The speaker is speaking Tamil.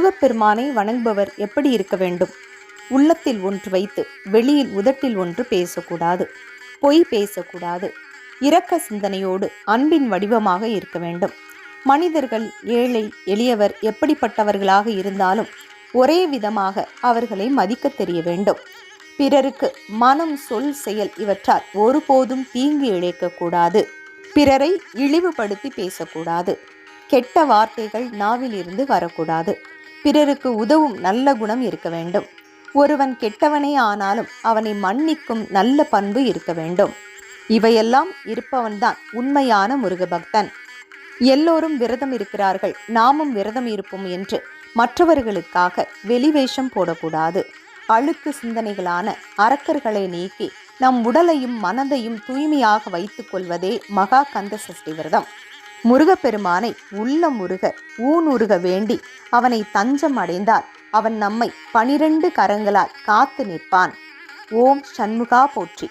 முருகப்பெருமானை வணங்குபவர் எப்படி இருக்க வேண்டும்? உள்ளத்தில் ஒன்று வைத்து வெளியில் உதட்டில் ஒன்று பேசக்கூடாது. பொய் பேசக்கூடாது. இரக்க சிந்தனையோடு அன்பின் வடிவமாக இருக்க வேண்டும். மனிதர்கள் ஏழை எளியவர் எப்படிப்பட்டவர்களாக இருந்தாலும் ஒரே விதமாக அவர்களை மதிக்க தெரிய வேண்டும். பிறருக்கு மனம், சொல், செயல் இவற்றால் ஒருபோதும் தீங்கு இழைக்கக்கூடாது. பிறரை இழிவுபடுத்தி பேசக்கூடாது. கெட்ட வார்த்தைகள் நாவில் இருந்து வரக்கூடாது. பிறருக்கு உதவும் நல்ல குணம் இருக்க வேண்டும். ஒருவன் கெட்டவனே ஆனாலும் அவனை மன்னிக்கும் நல்ல பண்பு இருக்க வேண்டும். இவையெல்லாம் இருப்பவன்தான் உண்மையான முருக பக்தன். எல்லோரும் விரதம் இருக்கிறார்கள், நாமும் விரதம் இருப்போம் என்று மற்றவர்களுக்காக வெளிவேஷம் போடக்கூடாது. அழுக்கு சிந்தனைகளான அரக்கர்களை நீக்கி நம் உடலையும் மனதையும் தூய்மையாக வைத்துக் கொள்வதே மகா கந்த சஷ்டி விரதம். முருகப்பெருமானை உள்ளம் உருக ஊனுருக வேண்டி அவனை தஞ்சம் அடைந்தால் அவன் நம்மை 12 கரங்களால் காத்து நிற்பான். ஓம் சண்முகா போற்றி.